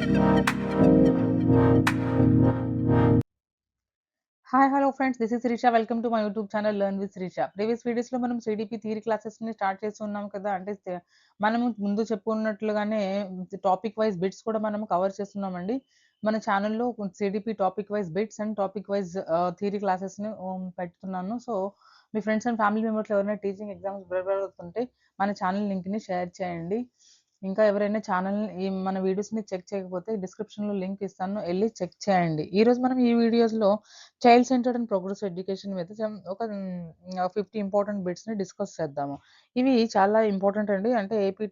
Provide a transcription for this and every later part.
Hi hello friends, this is Srisha. Welcome to my YouTube channel learn with Srisha. Previous వీడియోస్లో మనం CDP theory క్లాసెస్ని start చేస్తున్నాం కదా. అంటే మనము ముందు చెప్పుకున్నట్లుగానే టాపిక్ వైజ్ బిట్స్ కూడా మనం కవర్ చేస్తున్నామండి. మన ఛానల్లో CDP topic wise bits and topic wise theory క్లాసెస్ని పెడుతున్నాను. సో మీ ఫ్రెండ్స్ అండ్ ఫ్యామిలీ మెంబర్స్ ఎవరైనా టీచింగ్ ఎగ్జామ్స్ ప్రిపేర్ అవుతుంటే మన ఛానల్ లింక్ని షేర్ చేయండి. ఇంకా ఎవరైనా ఛానల్ మన వీడియోస్ని చెక్ చేయకపోతే డిస్క్రిప్షన్లో లింక్ ఇస్తాను, వెళ్ళి చెక్ చేయండి. ఈరోజు మనం ఈ వీడియోస్లో child centred and progressive education మీద ఒక 50 ఇంపార్టెంట్ బిట్స్ని డిస్కస్ చేద్దాము. ఇవి చాలా ఇంపార్టెంట్ అండి. అంటే ఏపీ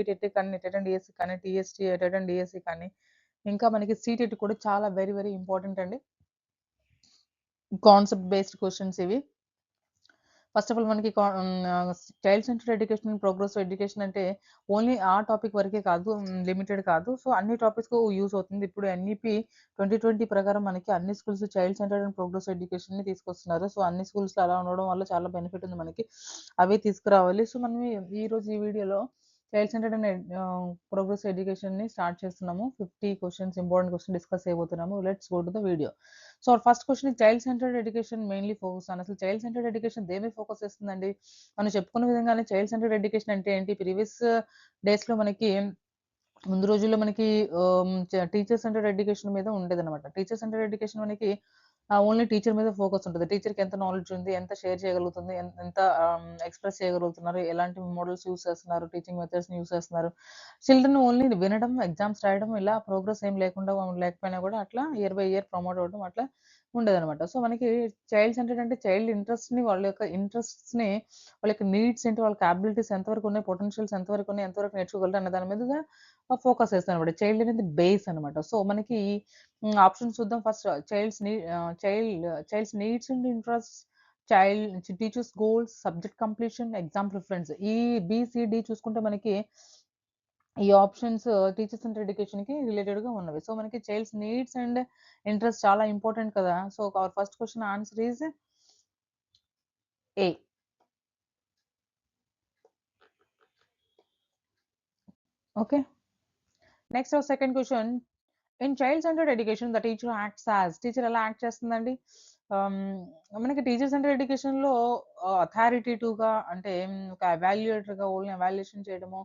టెట్ కానీ, టెట్ అండ్ డిఎస్సి కానీ, టీఎస్టీ టెట్ అండ్ డిఎస్సి కానీ, ఇంకా మనకి సీటెట్ కూడా చాలా వెరీ వెరీ ఇంపార్టెంట్ అండి. కాన్సెప్ట్ బేస్డ్ క్వశ్చన్స్ ఇవి. ఫస్ట్ ఆఫ్ ఆల్ మనకి child centred education and progressive education అంటే ఓన్లీ ఆ టాపిక్ వరకే కాదు, లిమిటెడ్ కాదు. సో అన్ని టాపిక్స్కు యూజ్ అవుతుంది. ఇప్పుడు ఎన్ఈపి 2020 ప్రకారం మనకి అన్ని schools child centred and progressive ఎడ్యుకేషన్ని తీసుకొస్తున్నారు. సో అన్ని స్కూల్స్లో అలా ఉండడం వల్ల చాలా బెనిఫిట్ ఉంది మనకి, అవి తీసుకురావాలి. సో మనం ఈరోజు ఈ వీడియోలో చైల్డ్ సెంటర్డ్ అండ్ ప్రోగ్రెసివ్ ఎడ్యుకేషన్ని స్టార్ట్ చేస్తున్నాము. 50 క్వశ్చన్స్, ఇంపార్టెంట్ క్వశ్చన్ డిస్కస్ చేయబోతున్నాము. Let's go to the video. So first question is child centred education mainly focus అని. అసలు చైల్డ్ సెంటర్డ్ ఎడ్యుకేషన్ దేని మీద ఫోకస్ చేస్తుందండి? మనం చెప్పుకున్న విధంగానే చైల్డ్ సెంటర్డ్ ఎడ్యుకేషన్ అంటే ఏంటి? ప్రీవియస్ డేస్లో మనకి ముందు రోజుల్లో మనకి టీచర్ సెంటర్డ్ ఎడ్యుకేషన్ మీద ఉండేదన్నమాట. టీచర్ సెంటర్డ్ ఎడ్యుకేషన్ మనకి ఓన్లీ టీచర్ మీద ఫోకస్ ఉంటుంది. టీచర్కి ఎంత నాలెడ్జ్ ఉంది, ఎంత షేర్ చేయగలుగుతుంది, ఎంత ఎక్స్ప్రెస్ చేయగలుగుతున్నారు, ఎలాంటి మోడల్స్ యూస్ చేస్తున్నారు, టీచింగ్ మెథడ్స్ని యూస్ చేస్తున్నారు. చిల్డ్రన్ ఓన్లీ వినడం, ఎగ్జామ్స్ రాయడం, ఇలా ప్రోగ్రెస్ ఏం లేకపోయినా కూడా అట్లా ఇయర్ బై ఇయర్ ప్రమోట్ అవ్వడం అట్లా ఉండేదన్నమాట. సో మనకి చైల్డ్ సెంటర్డ్ అంటే చైల్డ్ ఇంట్రెస్ట్ని, వాళ్ళ యొక్క ఇంట్రెస్ట్స్ని, వాళ్ళ యొక్క నీడ్స్ ఏంటి, వాళ్ళ క్యాపబిలిటీస్ ఎంతవరకు ఉన్నాయి, పొటెన్షియల్స్ ఎంతవరకు ఉన్నాయి, ఎంతవరకు నేర్చుకోగలరు అనే దాని మీద ఫోకస్ చేస్తాను అనమాట. చైల్డ్ అనేది బేస్ అనమాట. సో మనకి ఆప్షన్స్ చూద్దాం. First child's needs and interest, child teachers goals, subject completion, exam preference. ఈ బిసిడి చూసుకుంటే మనకి ఈ ఆప్షన్స్ టీచర్ సెంటర్ ఎడ్యుకేషన్కి రిలేటెడ్గా ఉన్నవి. సో మనకి చైల్డ్స్ నీడ్స్ అండ్ ఇంట్రెస్ట్ చాలా ఇంపార్టెంట్ కదా. So our first question answer is a. Okay, next second question. In child centred education the teacher acts as. Teacher ఎలా యాక్ట్ చేస్తుందండి? మనకి టీచర్ సెంటర్ ఎడ్యుకేషన్లో అథారిటేటివ్గా, అంటే ఒక ఎవాల్యుయేటర్గా ఓన్లీ ఎవాల్యుయేషన్ చేయడము,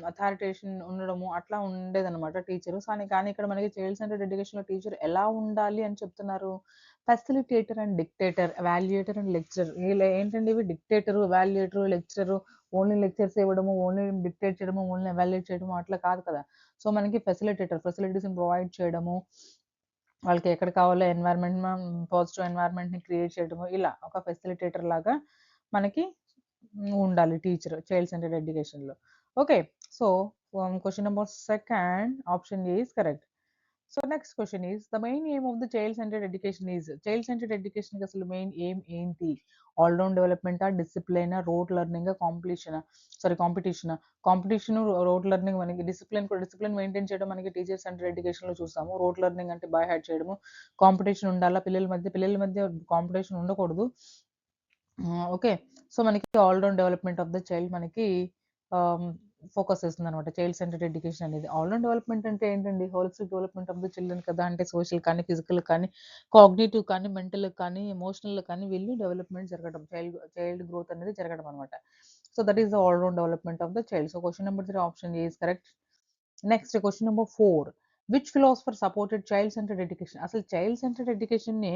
అథారిటేషన్ ఉండడము అట్లా ఉండేదన్నమాట టీచరు. కానీ ఇక్కడ మనకి చైల్డ్ సెంటర్డ్ ఎడ్యుకేషన్లో టీచర్ ఎలా ఉండాలి అని చెప్తున్నారు? Facilitator and dictator, evaluator and lecturer. వీళ్ళు ఏంటండి? ఇవి డిక్టేటరు, ఎవాల్యుయేటరు, లెక్చరరు. ఓన్లీ లెక్చర్స్ ఇవ్వడము, ఓన్లీ డిక్టేట్ చేయడము, ఓన్లీ ఎవాల్యుయేట్ చేయడము అట్లా కాదు కదా. సో మనకి ఫెసిలిటేటర్, ఫెసిలిటీస్ని ప్రొవైడ్ చేయడము, వాళ్ళకి ఎక్కడ కావాలో పాజిటివ్ ఎన్వైర్న్మెంట్ని క్రియేట్ చేయడము, ఇలా ఒక ఫెసిలిటేటర్ లాగా మనకి ఉండాలి టీచర్ చైల్డ్ సెంటర్డ్ ఎడ్యుకేషన్లో. Okay, so question number second option is correct. So next question is the main aim of the child centred education is. Child centred ఎడ్యుకేషన్కి అసలు మెయిన్ ఎయిమ్ ఏంటి? ఆల్రౌండ్ డెవలప్మెంటా, డిసిప్లైనా, rote learning, competition, rote learning. మనకి discipline maintain చేయడం మనకి teacher centre ఎడ్యుకేషన్లో చూస్తాము. రోట్ లెర్నింగ్ అంటే బై హార్ట్ చేయడము. కాంపిటీషన్ ఉండాలా, పిల్లల మధ్య కాంపిటీషన్ ఉండకూడదు. ఓకే, సో మనకి all round development of the child మనకి ఫోకస్ చేస్తుంది అనమాట చైల్డ్ సెంటర్డ్ ఎడ్యుకేషన్ అనేది. ఆల్రౌండ్ డెవలప్మెంట్ అంటే ఏంటండి? Holistic development of the children కదా. అంటే సోషల్ కానీ, ఫిజికల్ కానీ, కాగ్నిటివ్ కానీ, మెంటల్ కానీ, ఎమోషనల్ కానీ వీళ్ళు డెవలప్మెంట్ జరగడం, చైల్డ్ గ్రోత్ అనేది జరగడం అనమాట. So that is the all round development of the child. So question number 3 option is correct. Next question number 4. Which philosopher supported child centred education? అసలు చైల్డ్ సెంటర్డ్ ఎడ్యుకేషన్ని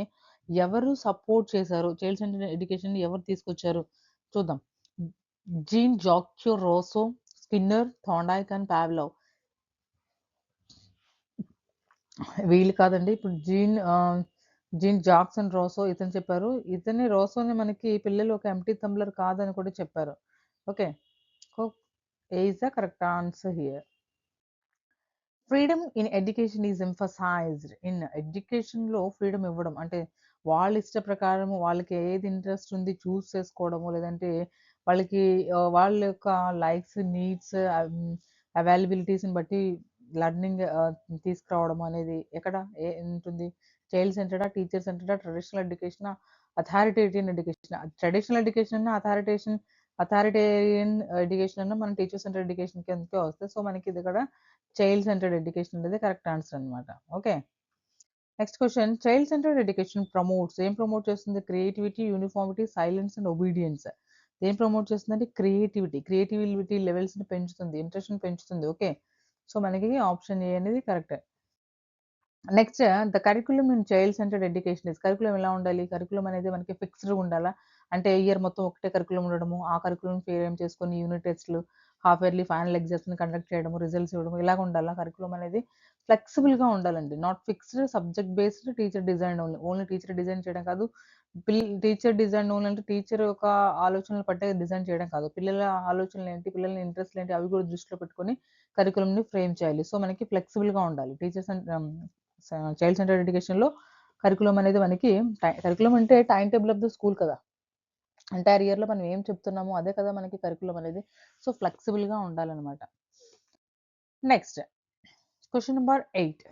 ఎవరు సపోర్ట్ చేశారు? చైల్డ్ సెంటర్డ్ ఎడ్యుకేషన్ని ఎవరు తీసుకొచ్చారు చూద్దాం. Jean Jacques Rousseau, Skinner, Thorndike and Pavlov. వీళ్ళు కాదండి. ఇప్పుడు జీన్ జాక్సన్ రోసో ఇతను చెప్పారు. రోసోని మనకి పిల్లలు ఒక ఎంప్టీ తంబ్లర్ కాదని కూడా చెప్పారు. Okay, A is the correct answer here. Freedom in education is emphasised. In ఎడ్యుకేషన్లో ఫ్రీడమ్ ఇవ్వడం అంటే వాళ్ళ ఇష్ట ప్రకారము, వాళ్ళకి ఏది ఇంట్రెస్ట్ ఉంది చూస్ చేసుకోవడము, లేదంటే వాళ్ళకి వాళ్ళ యొక్క లైక్స్, నీడ్స్, అవైలబిలిటీస్ని బట్టి లర్నింగ్ తీసుకురావడం అనేది ఎక్కడ ఉంటుంది? చైల్డ్ సెంటర్డా, టీచర్ సెంటర్డా, traditional education, authoritative education. Traditional education అథారిటేషన్ అథారిటేరియన్ ఎడ్యుకేషన్ అన్న మన టీచర్ సెంటర్ ఎడ్యుకేషన్ కిందకే వస్తాయి. సో మనకి ఇది ఇక్కడ చైల్డ్ సెంటర్డ్ ఎడ్యుకేషన్ అనేది కరెక్ట్ ఆన్సర్ అనమాట. Okay. Next question, child centred education promotes, ఏం ప్రమోట్ చేస్తుంది? Creativity, uniformity, silence and obedience. ఏం ప్రమోట్ చేస్తుందంటే క్రియేటివిటీ లెవెల్స్ని పెంచుతుంది, ఇంట్రెస్ట్ని పెంచుతుంది. ఓకే, సో మనకి ఆప్షన్ ఏ అనేది correct. Next, the curriculum in child centred education is, curriculum ఎలా ఉండాలి? కరికులం అనేది మనకి ఫిక్స్డ్ ఉండాలా? అంటే ఇయర్ మొత్తం ఒకటే కరికులం ఉండడము, ఆ కరికులం ఫేమ్ చేసుకొని యూనిట్ టెస్ట్లు, హాఫ్ ఇయర్లీ ఫైనల్ ఎగ్జామ్స్ని కండక్ట్ చేయడము, రిజల్ట్స్ ఇవ్వడం, ఇలాగ ఉండాలా? కరికులం అనేది ఫ్లెక్సిబుల్గా ఉండాలండి. Not fixed, subject based, teacher design only. Only teacher design చేయడం కాదు. టీచర్ డిజైన్ ఓన్లీ అంటే టీచర్ యొక్క ఆలోచనలు పట్టే డిజైన్ చేయడం కాదు. పిల్లల ఆలోచనలు ఏంటి, పిల్లల ఇంట్రెస్ట్లు ఏంటి, అవి కూడా దృష్టిలో పెట్టుకొని కరికులంని ఫ్రేమ్ చేయాలి. సో మనకి ఫ్లెక్సిబుల్గా ఉండాలి. టీచర్స్ అండ్ చైల్డ్ సెంటర్ ఎడ్యుకేషన్లో కరికులం అనేది మనకి, కరికులం అంటే time table of the school కదా. ఎంటైర్ ఇయర్లో మనం ఏం చెప్తున్నామో అదే కదా మనకి కరికులం అనేది. సో ఫ్లెక్సిబుల్గా ఉండాలన్నమాట. Next question number 8,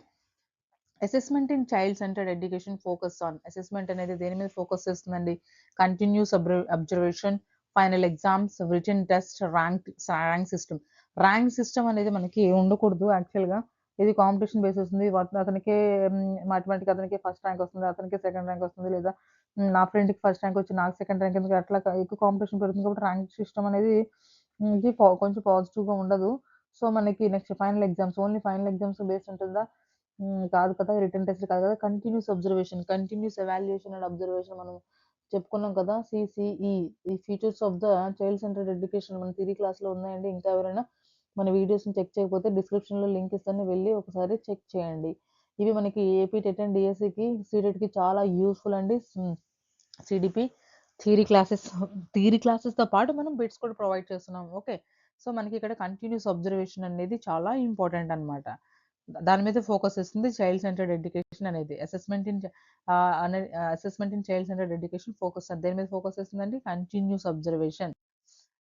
assessment in child centred education focus on. Assessment అనేది దేని మీద ఫోకస్ చేస్తుందండి? Continuous observation, final exams, written test, rank system. Rank system అనేది మనకి ఉండకూడదు యాక్చువల్గా. ఇది కాంపిటీషన్ బేస్ ఉంది. అతనికి మాథమెటిక్ అతనికి ఫస్ట్ ర్యాంక్ వస్తుంది, అతనికి సెకండ్ ర్యాంక్ వస్తుంది, లేదా నా ఫ్రెండ్కి ఫస్ట్ ర్యాంక్ వచ్చి నాకు సెకండ్ ర్యాంక్, ఎందుకు అట్లా ఎక్కువ కాంపిటీషన్ పెరుగుతుంది. కాబట్టి ర్యాంక్ సిస్టమ్ అనేది ఇది కొంచెం పాజిటివ్గా ఉండదు. సో మనకి next final exams, only final exams base ఉంటుందా? కాదు కదా. రిటన్ టెస్ట్ కాదు కదా. Continuous observation, continuous evaluation and observation మనం చెప్పుకున్నాం కదా. సిసిఈ, ఈ features of the child centred education మన థియరీ క్లాస్లో ఉన్నాయండి. ఇంకా ఎవరైనా మన వీడియోస్ని చెక్ చేయకపోతే డిస్క్రిప్షన్లో లింక్ ఇస్తాను, వెళ్ళి ఒకసారి చెక్ చేయండి. ఇవి మనకి ఏపీ టెట్ అండ్ డిఎస్సికి, సీటెట్కి చాలా యూస్ఫుల్ అండి. సిడిపి థియరీ క్లాసెస్తో పాటు మనం బిట్స్ కూడా ప్రొవైడ్ చేస్తున్నాం. ఓకే, సో మనకి ఇక్కడ కంటిన్యూస్ అబ్జర్వేషన్ అనేది చాలా ఇంపార్టెంట్ అనమాట. దాని మీద ఫోకస్ చేస్తుంది చైల్డ్ సెంటర్డ్ ఎడ్యుకేషన్ అనేది. Assessment in child centred education focus దేని మీద ఫోకస్ చేస్తుందండి? Continuous observation.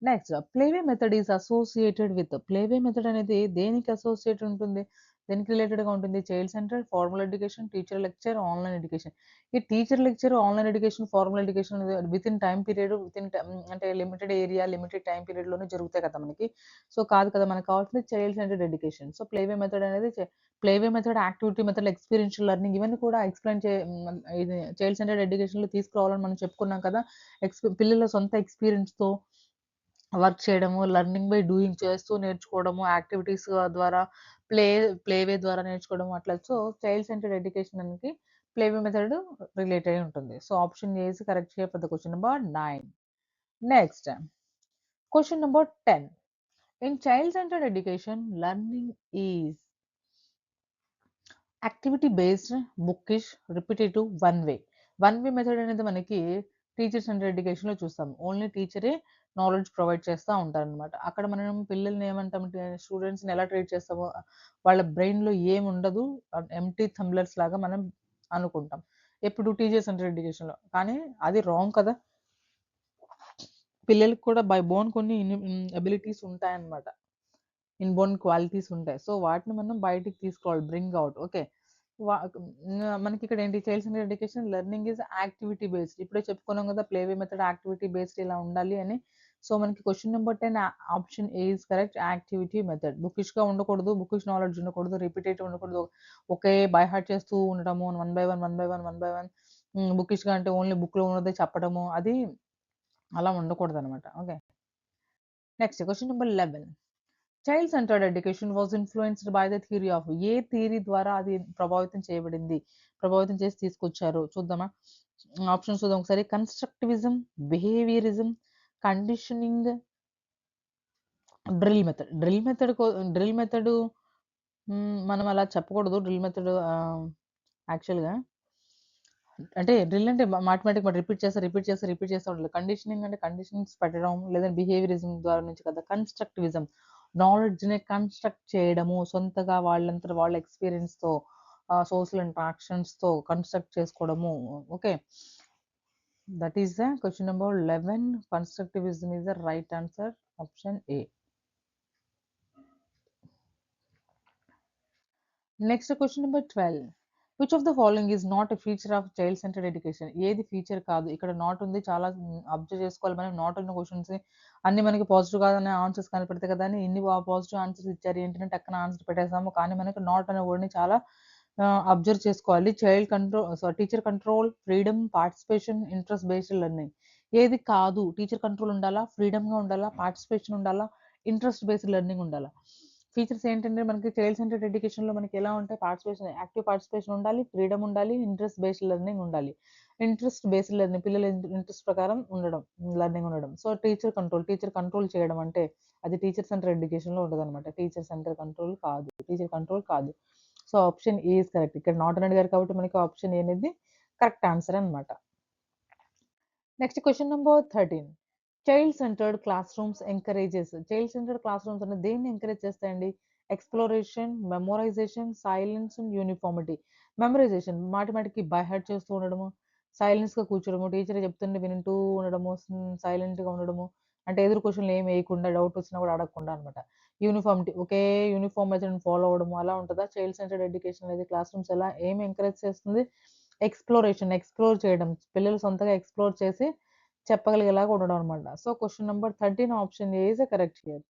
Next, play way method is associated with. Play way method అనేది దేనికి అసోసియేట్ ఉంటుంది, దేనికి రిలేటెడ్గా ఉంటుంది? Child centre, formal education, teacher lecture, online education. ఈ teacher lecture, online education, formal education within time period, అంటే లిమిటెడ్ ఏరియా, లిమిటెడ్ టైం పీరియడ్లోనే జరుగుతాయి కదా మనకి. సో కాదు కదా, మనకు కావాల్సింది child centred education. So play way method అనేది, playway method, activity method, experiential learning, ఇవన్నీ కూడా ఎక్స్ప్లెయిన్ ఇది చైల్డ్ సెంటర్డ్ ఎడ్యుకేషన్లో తీసుకురావాలని మనం చెప్పుకున్నాం కదా. పిల్లల సొంత ఎక్స్పీరియన్స్తో వర్క్ చేయడము, లెర్నింగ్ బై డూయింగ్ చేస్తూ నేర్చుకోవడము, యాక్టివిటీస్ ద్వారా, ప్లే ప్లేవే ద్వారా నేర్చుకోవడం అట్లా. సో చైల్డ్ సెంటర్డ్ ఎడ్యుకేషన్ అనేది ప్లేవే మెథడ్ రిలేట్ అయి ఉంటుంది. So option A is correct here for the question number 9. Next question number 10, in child centred education learning is activity based, bookish, repetitive, one way method అనేది మనకి teacher centre ఎడ్యుకేషన్లో చూస్తాం. Only టీచరే knowledge provide చేస్తూ ఉంటారనమాట. అక్కడ మనం పిల్లల్ని ఏమంటామంటే, స్టూడెంట్స్ని ఎలా ట్రీట్ చేస్తామో, వాళ్ళ బ్రెయిన్లో ఏమి ఉండదు, ఎంటీ థంబ్లర్స్ లాగా మనం అనుకుంటాం ఎప్పుడు టీచర్ సెంటర్ ఎడ్యుకేషన్లో. కానీ అది రాంగ్ కదా. పిల్లలకి కూడా బై బోన్ కొన్ని ఎబిలిటీస్ ఉంటాయన్నమాట, ఇన్బోర్న్ క్వాలిటీస్ ఉంటాయి. సో వాటిని మనం బయటికి తీసుకోవాలి, బ్రింగ్ అవుట్. ఓకే, మనకి ఇక్కడ ఏంటి, child centre education learning is activity based. ఇప్పుడే చెప్పుకున్నాం కదా, ప్లేవే మెథడ్ యాక్టివిటీ బేస్డ్ ఇలా ఉండాలి అని. సో మనకి question number 10 option A is correct, activity method. బుకిష్గా ఉండకూడదు, బుకిష్ నాలెడ్జ్ ఉండకూడదు, రిపీటేటివ్ ఉండకూడదు, ఒకే బై హార్ట్ చేస్తూ ఉండడము, వన్ బై వన్. బుకిష్గా అంటే ఓన్లీ బుక్లో ఉన్నదే చెప్పడము, అది అలా ఉండకూడదు అనమాట. Okay, next question number 11, child centred education was influenced by the theory of. A theory ద్వారా అది ప్రభావితం చేయబడింది, ప్రభావితం చేసి తీసుకొచ్చారు చూద్దామా? ఆప్షన్స్ చూద్దాం ఒకసారి. Constructivism, behaviourism, conditioning, drill method మనం అలా చెప్పకూడదు. డ్రిల్ మెథడ్ యాక్చువల్గా అంటే డ్రిల్ అంటే మాథమెటిక్ రిపీట్ చేస్తే ఉండదు. కండిషనింగ్ అంటే కండిషన్స్ పెట్టడం, లేదా బిహేవియరిజం ద్వారా నుంచి కదా. కన్స్ట్రక్టివిజం, నాలెడ్జ్ని కన్స్ట్రక్ట్ చేయడము, సొంతగా వాళ్ళంతా వాళ్ళ ఎక్స్పీరియన్స్తో, సోషల్ ఇంటరాక్షన్స్తో కన్స్ట్రక్ట్ చేసుకోవడము. Okay, that is the question number 11. Constructivism is the right answer, option A. Next question number 12, which of the following is not a feature of child centred education? ఏది feature కాదు? ఇక్కడ not ఉంది, చాలా observe చేసుకోవాలి మనం. Not ఉన్న questions అన్ని మనకి పాజిటివ్ కాదనే ఆన్సర్స్ కనపడతాయి కదా అని ఇన్ని పాజిటివ్ ఆన్సర్స్ ఇచ్చారు ఏంటంటే టక్కన ఆన్సర్ పెట్టేసాము. కానీ మనకి నాట్ అనే వర్డ్ని చాలా అబ్జర్వ్ చేసుకోవాలి. Child control, teacher control, freedom, participation, interest based learning. ఏది కాదు? టీచర్ కంట్రోల్ ఉండాలా, ఫ్రీడమ్గా ఉండాలా, పార్టిసిపేషన్ ఉండాలా, ఇంట్రెస్ట్ బేస్డ్ లెర్నింగ్ ఉండాలా? ఫీచర్స్ ఏంటంటే మనకి చైల్డ్ సెంటర్డ్ ఎడ్యుకేషన్లో మనకి ఎలా ఉంటాయి? పార్టిసిపేషన్, యాక్టివ్ పార్టిసిపేషన్ ఉండాలి, ఫ్రీడమ్ ఉండాలి, ఇంట్రెస్ట్ బేస్డ్ లెర్నింగ్ ఉండాలి. ఇంట్రెస్ట్ బేస్డ్ లెర్నింగ్ పిల్లల ఇంట్రెస్ట్ ప్రకారం ఉండడం, లెర్నింగ్ ఉండడం. సో టీచర్ కంట్రోల్ చేయడం అంటే అది టీచర్ సెంటర్ ఎడ్యుకేషన్లో ఉండదు అనమాట. టీచర్ సెంటర్ కంట్రోల్ కాదు, టీచర్ కంట్రోల్ కాదు. So option A is correct. ఇక్కడ నాట్ అని అడిగారు కాబట్టి మనకి ఆప్షన్ ఏ అనేది కరెక్ట్ ఆన్సర్ అనమాట. Next question number 13. Child centred classrooms encourages. Child centred classrooms అనేది దేన్ని ఎంకరేజ్ చేస్తాయండి? Exploration, memorisation, silence and uniformity. Memorisation మాటిమాటికి బై హార్ట్ చేస్తూ ఉండడము, సైలెన్స్గా కూర్చోడము, టీచర్ చెప్తుంటే వింటూ ఉండడము, సైలెంట్గా ఉండడము, అంటే ఎదురు క్వశ్చన్లు ఏమి వేయకుండా డౌట్ వచ్చినా కూడా అడగకుండా అనమాట. యూనిఫార్మిటీ, ఒకే యూనిఫామ్ మెథడ్ ఫాలో అవ్వడము అలా ఉంటుందా? చైల్డ్ సెంటర్డ్ ఎడ్యుకేషన్ అనేది క్లాస్ రూమ్స్ ఎలా ఏమి ఎంకరేజ్ చేస్తుంది? ఎక్స్ప్లోరేషన్, ఎక్స్ప్లోర్ చేయడం, పిల్లలు సొంతగా ఎక్స్ప్లోర్ చేసి చెప్పగలిగేలాగా ఉండడం అనమాట. So question number 13 option A is correct here.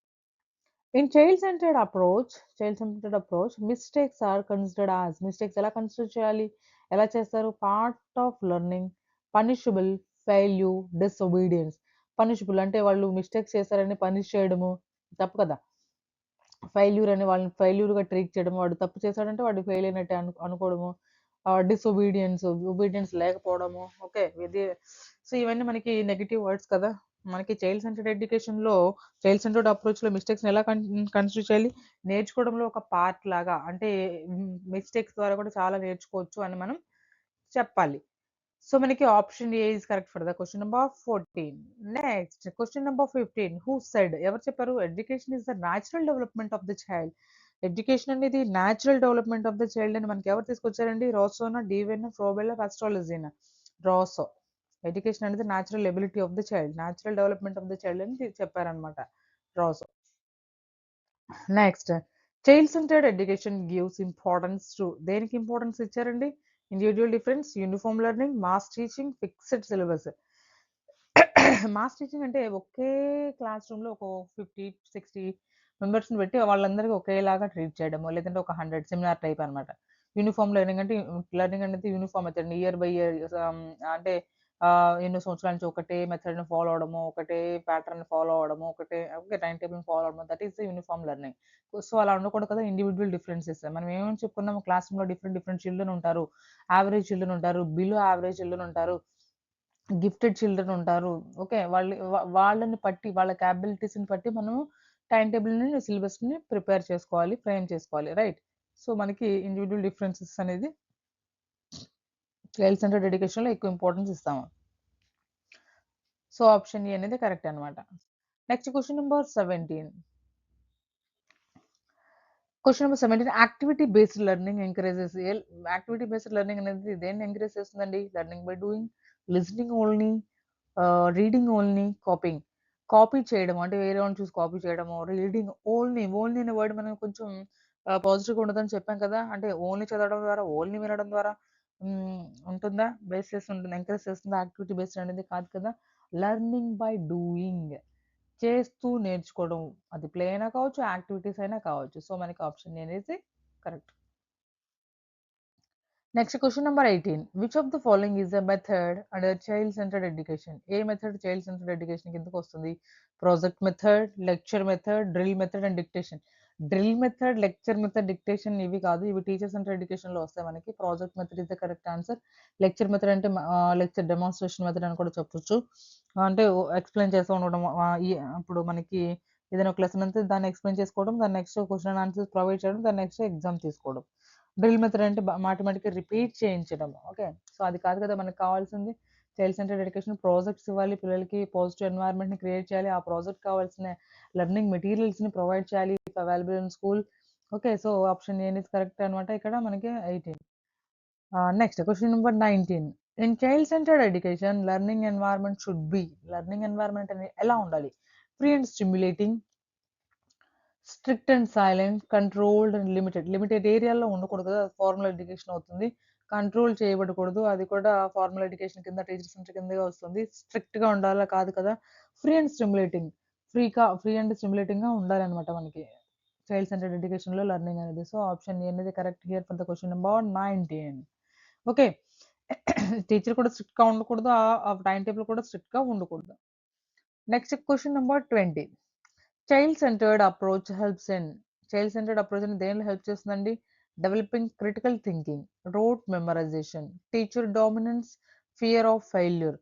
In child centred approach mistakes are considered as. Mistakes ఎలా కన్సిడర్ చేయాలి? ఎలా చేస్తారు? Part of learning, punishable, failure, disobedience. Punishable అంటే వాళ్ళు మిస్టేక్స్ చేశారని పనిష్ చేయడము తప్పు కదా. ఫెయిల్యూర్ అని వాళ్ళని ఫెయిల్యూర్గా ట్రీట్ చేయడం, వాడు తప్పు చేశాడంటే వాడు ఫెయిల్ అయినట్టే అనుకోవడము, ఒబీడియన్స్ లేకపోవడము. ఓకే, ఇది సో ఇవన్నీ మనకి నెగిటివ్ వర్డ్స్ కదా. మనకి చైల్డ్ సెంటర్డ్ ఎడ్యుకేషన్లో చైల్డ్ సెంటర్డ్ అప్రోచ్లో మిస్టేక్స్ని ఎలా కన్సిడర్ చేయాలి? నేర్చుకోవడంలో ఒక పార్ట్ లాగా, అంటే మిస్టేక్స్ ద్వారా కూడా చాలా నేర్చుకోవచ్చు అని మనం చెప్పాలి. సో మనకి option A is correct for the question number 14. Next question number 15. Who said? ఎవరు చెప్పారు? Education is the natural development of the child. Education అనేది natural development of the child అని మనకి ఎవరు తీసుకొచ్చారండి? రోసోనా, డీవెన్, ఫ్రోబెల్లా, పాస్ట్రాలజీనా? రోసో. ఎడ్యుకేషన్ అనేది natural ability of the child, natural development of the child అని చెప్పారనమాట Rousseau. Next, child centred education gives importance to. దేనికి ఇంపార్టెన్స్ ఇచ్చారండి? Individual difference, uniform learning, mass teaching, fixed syllabus. Mass teaching అంటే ఒకే class రూమ్లో ఒక 50-60 మెంబర్స్ని పెట్టి వాళ్ళందరికీ ఒకేలాగా ట్రీట్ చేయడము, లేదంటే ఒక 100 సెమినార్ టైప్ అనమాట. యూనిఫామ్ లెర్నింగ్ అంటే లెర్నింగ్ అనేది uniform method, year by year, అంటే ఎన్నో సంవత్సరాల నుంచి ఒకటే మెథడ్ని ఫాలో అవడము, ఒకటే ప్యాటర్న్ ఫాలో అవడము, ఒకే టైం టేబుల్ ఫాలో అవడము, that is the uniform learning. So అలా ఉండకూడదు కదా, ఇండివిజువల్ డిఫరెన్సెస్. మనం ఏమేమి చెప్పుకున్నాము? క్లాస్ రూమ్లో డిఫరెంట్ డిఫరెంట్ చిల్డ్రన్ ఉంటారు, యావరేజ్ చిల్డ్రన్ ఉంటారు, బిలో యావరేజ్ చిల్డ్రన్ ఉంటారు, గిఫ్టెడ్ చిల్డ్రన్ ఉంటారు. ఓకే, వాళ్ళని బట్టి, వాళ్ళ క్యాపబిలిటీస్ని బట్టి మనం టైం టేబుల్ని, సిలబస్ని ప్రిపేర్ చేసుకోవాలి, ఫ్రేమ్ చేసుకోవాలి, రైట్. సో మనకి ఇండివిజువల్ డిఫరెన్సెస్ అనేది చైల్డ్ సెంటర్డ్ ఎడ్యుకేషన్లో ఎక్కువ ఇంపార్టెన్స్ ఇస్తాము. సో ఆప్షన్ ఏ అనేది కరెక్ట్ అనమాట. Next question number 17. Question number 17. Activity based learning encourages. Activity based learning అనేది దేన్ని ఎంకరేజ్ చేస్తుందండి? Learning by doing, listening only, reading only, copying. Copy చేయడం అంటే వేరే వాళ్ళని చూసి కాపీ చేయడము, రీడింగ్ ఓన్లీ. ఓన్లీ అనే వర్డ్ మనం కొంచెం పాజిటివ్గా ఉండదని చెప్పాం కదా. అంటే ఓన్లీ చదవడం ద్వారా, ఓన్లీ వినడం ద్వారా ఉంటుందా? బేస్ చేసి ఉంటుంది, ఎంకరేజ్ చేస్తుందా? యాక్టివిటీ బేస్డ్ అనేది కాదు కదా. లెర్నింగ్ బై డూయింగ్, చేస్తూ నేర్చుకోవడం. అది ప్లే అయినా కావచ్చు, యాక్టివిటీస్ అయినా కావచ్చు. సో మనకి ఆప్షన్ అనేది correct. Next question number 18. Which of the following is a method under child centred education? ఏ మెథడ్ చైల్డ్ సెంటర్డ్ ఎడ్యుకేషన్ కిందకు వస్తుంది? Project method, lecture method, drill method and dictation. Drill method, lecture method, dictation ఇవి కాదు, ఇవి teacher centre ఎడ్యుకేషన్లో వస్తాయి మనకి. Project method is the correct answer. Lecture method అంటే లెక్చర్ డెమాన్స్ట్రేషన్ మెథడ్ అని కూడా చెప్పొచ్చు. అంటే ఎక్స్ప్లెయిన్ చేస్తూ ఉండడం, ఇప్పుడు మనకి ఏదైనా ఒక లెసన్ అంతే దాన్ని ఎక్స్ప్లెయిన్ చేసుకోవడం, దాన్ని next question and answers provide చేయడం, దాన్ని నెక్స్ట్ ఎగ్జామ్ తీసుకోవడం. డ్రిల్ మెథడ్ అంటే మాటిమాటికి రిపీట్ చేయించడం. ఓకే, సో అది కాదు కదా మనకు కావాల్సింది. చైల్డ్ సెంటర్డ్ ఎడ్యుకేషన్ ప్రాజెక్ట్స్ ఇవ్వాలి, పిల్లలకి పాజిటివ్ ఎన్వైరన్మెంట్ని క్రియేట్ చేయాలి, ఆ ప్రాజెక్ట్ కావాల్సిన లెర్నింగ్ మెటీరియల్స్ని ప్రొవైడ్ చేయాలి available in school. Okay, so option A is correct అనమాట ఇక్కడ మనకి 18. Next question number 19. In child centred education learning environment should be. Learning environment అనేది ఎలా ఉండాలి? Free and stimulating, strict and silent, controlled and limited. Limited ఏరియాలో ఉండకూడదు కదా, formal education అవుతుంది. కంట్రోల్ చేయబడకూడదు. అది కూడా ఫార్మల్ ఎడ్యుకేషన్ కింద టీచర్ సెంటర్ కిందగా వస్తుంది. స్ట్రిక్ట్‌గా ఉండాలా కాదు కదా! Free and stimulating. Free and స్టిమ్యులేటింగ్‌గా ఉండాలనమాట మనకి. చైల్డ్ సెంటర్డ్ ఎడ్యుకేషన్‌లో లెర్నింగ్ అనేది. సో, ఆప్షన్ ఏ అనేది correct here for the question number 19. Okay. Teacher కూడా స్ట్రిక్ట్‌గా ఉండకూడదు. ఆ టైమ్ టేబుల్ కూడా స్ట్రిక్ట్‌గా ఉండకూడదు. Next question number 20. Child centred approach child centred approach అనేది దేనిలో హెల్ప్ చేస్తుందండి? Developing critical thinking, wrote memorisation, teacher dominance, fear of failure.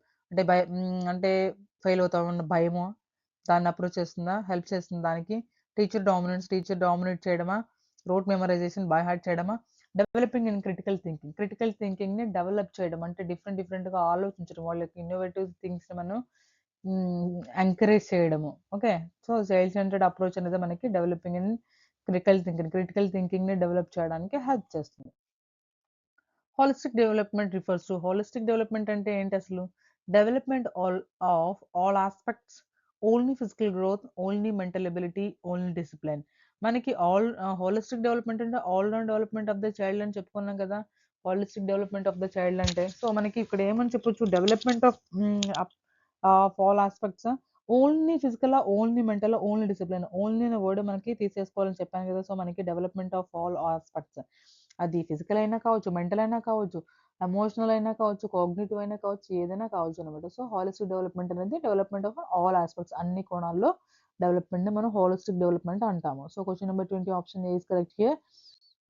అంటే ఫెయిల్ అవుతామన్న భయము దాన్ని అప్రోచ్ చేస్తుందా? హెల్ప్ చేస్తుంది దానికి. టీచర్ డామినేట్ చేయడమా? రోట్ మెమరైజేషన్ బై హార్ట్ చేయడమా? డెవలపింగ్ ఇన్ క్రిటికల్ థింకింగ్‌ని డెవలప్ చేయడం అంటే డిఫరెంట్‌గా ఆలోచించడం. వాళ్ళకి ఇన్నోవేటివ్ థింగ్స్‌ని మనం ఎంకరేజ్ చేయడము. Okay. So, child centred approach అనేది మనకి డెవలపింగ్ ఇన్ క్రిటికల్ థింకింగ్‌ని డెవలప్ చేయడానికి హెల్ప్ చేస్తుంది. హోలిస్టిక్ డెవలప్‌మెంట్ అంటే ఏంటసలు? Development of all aspects, only physical growth, only mental ability, only discipline. మనకి హోలిస్టిక్ డెవలప్‌మెంట్ అంటే all round development of the child అని చెప్పుకున్నాం కదా! Holistic development of the child అంటే. సో, మనకి ఇక్కడ ఏమని చెప్పొచ్చు? డెవలప్‌మెంట్ ఆఫ్ ఆల్ ఆస్పెక్ట్సా? ఓన్లీ ఫిజికలా? ఓన్లీ మెంటలా? Only discipline. ఓన్లీ అనే వర్డ్ మనకి తీసేసుకోవాలని చెప్పాను కదా! సో, మనకి డెవలప్‌మెంట్ ఆఫ్ ఆల్ ఆస్పెక్ట్స్. అది ఫిజికల్ అయినా కావచ్చు, మెంటల్ అయినా కావచ్చు, ఎమోషనల్ అయినా కావచ్చు, కాగ్నిటివ్ అయినా కావచ్చు, ఏదైనా కావచ్చు అనమాట. సో, హాలిస్టిక్ డెవలప్‌మెంట్ అనేది డెవలప్‌మెంట్ ఆఫ్ ఆల్ ఆస్పెక్ట్స్ అన్ని కోణాల్లో డెవలప్‌మెంట్‌ని మనం హాలిస్టిక్ డెవలప్‌మెంట్ అంటాము. So, question number 20 option A is correct here.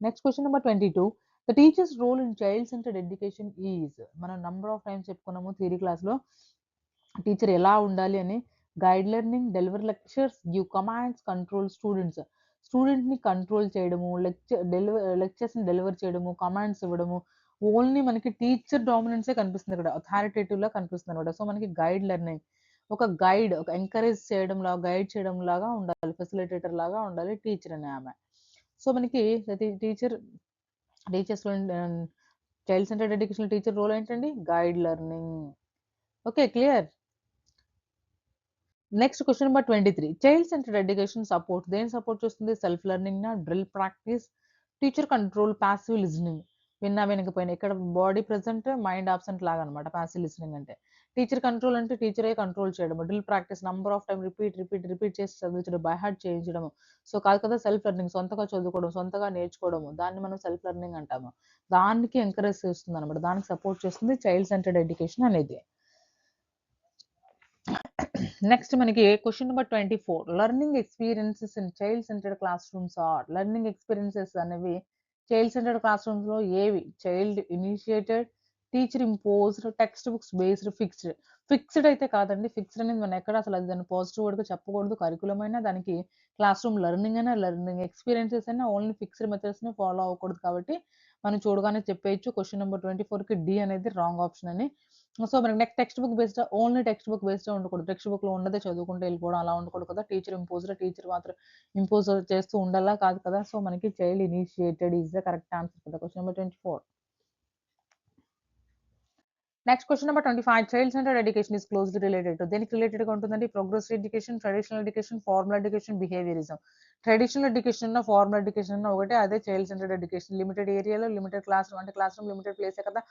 Next question number 22. The teacher's role in child centred education is. మనం నంబర్ ఆఫ్ టైమ్స్ చెప్పుకున్నాము theory క్లాస్‌లో. Teacher ఎలా ఉండాలి అని. Guide learning, deliver lectures, give commands, control students. స్టూడెంట్‌ని control చేయడము, లెక్చర్స్‌ని deliver చేయడము, కమాండ్స్ ఇవ్వడము. ఓన్లీ మనకి టీచర్ డామినెన్సే కనిపిస్తుంది ఇక్కడ. అథారిటేటివ్‌లా కనిపిస్తుందనమాట. సో, మనకి గైడ్ లెర్నింగ్. ఒక ఎంకరేజ్ గైడ్ చేయడం లాగా ఉండాలి. ఫెసిలిటేటర్ లాగా ఉండాలి టీచర్ అనే ఆమె. సో, మనకి teacher teachers child centred education teacher role ఏంటండి? Guide learning. Okay. Clear? Next question number 23. Child centred education దేన్ని సపోర్ట్ చేస్తుంది? సెల్ఫ్ లెర్నింగ్‌నా? Drill practice, teacher control, passive listening. విన్నా వినకపోయినా. ఇక్కడ బాడీ ప్రెజెంట్, మైండ్ అబ్సెంట్ లాగా అనమాట పాసివ్ లిజనింగ్ అంటే. టీచర్ కంట్రోల్ అంటే టీచరే కంట్రోల్ చేయడం. Drill practice number of time repeat చేసి చదివించడం, బై హార్ట్ చేయించడము. సో, కాదు కదా సెల్ఫ్ లెర్నింగ్ సొంతగా చదువుకోవడం, సొంతగా నేర్చుకోవడము. దాన్ని మనం సెల్ఫ్ లెర్నింగ్ అంటాము. దానికి ఎంకరేజ్ చేస్తుందనమాట. దానికి సపోర్ట్ చేస్తుంది చైల్డ్ సెంటర్డ్ ఎడ్యుకేషన్ అనేది. నెక్స్ట్ మనకి question number 24. Learning experiences in child centred learning experiences అనేవి చైల్డ్ సెంటర్డ్ క్లాస్ రూమ్స్‌లో ఏవి? Child initiated, teacher imposed, text books based, fixed అయితే కాదండి. ఫిక్స్డ్ అనేది మనం ఎక్కడ అసలు అది దాన్ని పాజిటివ్ వర్డ్‌గా చెప్పకూడదు. కరిక్యులమ్ అయినా దానికి క్లాస్ రూమ్ లెర్నింగ్ ఎక్స్‌పీరియన్సెస్ అయినా ఓన్లీ ఫిక్స్డ్ మెథడ్స్‌ని ఫాలో అవ్వకూడదు కాబట్టి మనం చూడగానే చెప్పేయొచ్చు. క్వెషన్ నంబర్ 24కి డి అనేది రాంగ్ ఆప్షన్ అని. సో, మనకి ఓన్లీ టెక్స్ట్ బుక్ బేస్డే ఉండకూడదు. టెక్స్ట్ బుక్‌లో ఉన్నదే చదువుకుంటూ వెళ్ళిపోవడం అలా ఉండకూడదు కదా! టీచర్ మాత్రం ఇంపోజ్ చేస్తూ ఉండాలా? కాదు కదా! సో, మనకి child initiated is the correct answer for the question number 24. Next question number 25. Child centred education is closely related to దేనికి రిలేటెడ్‌గా ఉంటుందండి? Progressive education, traditional education, formal education, behaviourism. Traditional education అన్నా, formal education అన్నా ఒకటే. అదే child centred education. Limited ఏరియాలో, limited class room అంటే class room limited ప్లేసే కదా!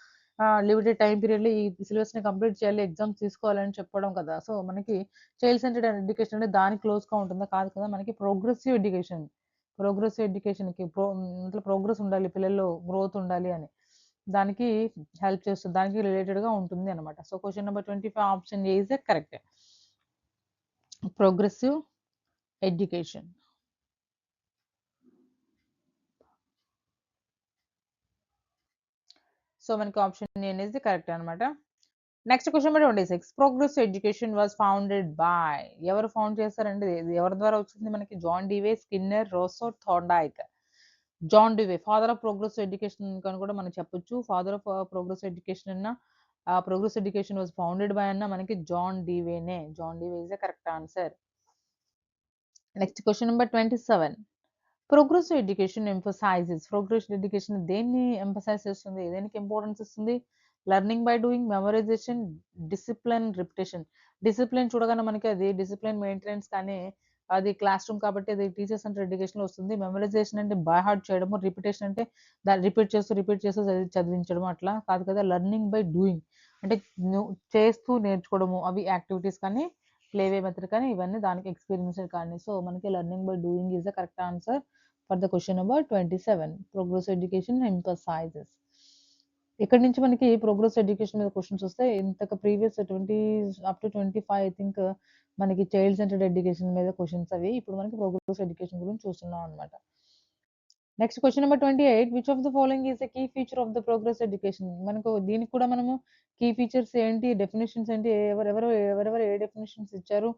లిమిటెడ్ టైమ్ పీరియడ్‌లో ఈ సిలబస్‌ని కంప్లీట్ చేయాలి, ఎగ్జామ్స్ తీసుకోవాలని చెప్పడం కదా! సో, మనకి చైల్డ్ సెంటర్డ్ ఎడ్యుకేషన్ అంటే దానికి క్లోజ్‌గా ఉంటుందా? కాదు కదా! మనకి ప్రోగ్రెసివ్ ఎడ్యుకేషన్‌కి ప్రోగ్రెస్ ఉండాలి. పిల్లల్లో గ్రోత్ ఉండాలి అని. దానికి హెల్ప్ చేస్తుంది. దానికి రిలేటెడ్‌గా ఉంటుంది అనమాట. So, question number 25 option A is the correct. Progressive education. So, మనకి ఆప్షన్ ఏ అనేది కరెక్ట్ అనమాట. Next question number 26. Progressive education was founded by. ఎవరు ఫౌండ్ చేశారండి? ఇది ఎవరి ద్వారా వచ్చింది మనకి? John Dewey, Skinner, Rousseau, Thorndike. John Dewey father of progressive education అని కూడా మనం చెప్పొచ్చు. ఫాదర్ ఆఫ్ ప్రోగ్రెసివ్ ఎడ్యుకేషన్ అన్న progressive education was founded by అన్న మనకి జాన్ డీవేనే. John డీవే is the correct answer. Next question number 27. Progressive education దేన్ని emphasize చేస్తుంది? దేనికి ఇంపార్టెన్స్ ఇస్తుంది? Learning by doing, memorisation, discipline, repetition. Discipline చూడగానే మనకి అది డిసిప్లిన్ మెయింటెనెన్స్ కానీ అది క్లాస్ రూమ్ కాబట్టి అది టీచర్ సెంటర్ ఎడ్యుకేషన్లో వస్తుంది. మెమరైజేషన్ అంటే బై హార్ట్ చేయడము, రిపిటేషన్ అంటే దాన్ని రిపీట్ చేస్తూ చదివించడం అట్లా కాదు కదా. లెర్నింగ్ బై డూయింగ్ అంటే నువ్వు చేస్తూ నేర్చుకోవడము, అవి యాక్టివిటీస్ కానీ ప్లేవే మెథడ్ కానీ ఇవన్నీ దానికి ఎక్స్పీరియన్స్ కానీ. సో మనకి learning by doing is the correct answer for the question number 27. Progress education emphasises. ఇక్కడ నుంచి మనకి ప్రోగ్రెస్ ఎడ్యుకేషన్ మీద క్వశ్చన్స్ వస్తాయి. ఇంతకు previous 20 up to 25 I think మనకి చైల్డ్ సెంటర్డ్ ఎడ్యుకేషన్ మీద క్వశ్చన్స్ అవి. ఇప్పుడు మనకి ప్రోగ్రెస్ ఎడ్యుకేషన్ గురించి చూస్తున్నాం అనమాట. Next question number 28. Which of the following is the key feature of the progress education. మనకు దీనికి కూడా మనము కీ ఫీచర్స్ ఏంటి, డెఫినేషన్స్ ఏంటి, ఎవరెవరు ఏ డెఫినేషన్స్ ఇచ్చారు,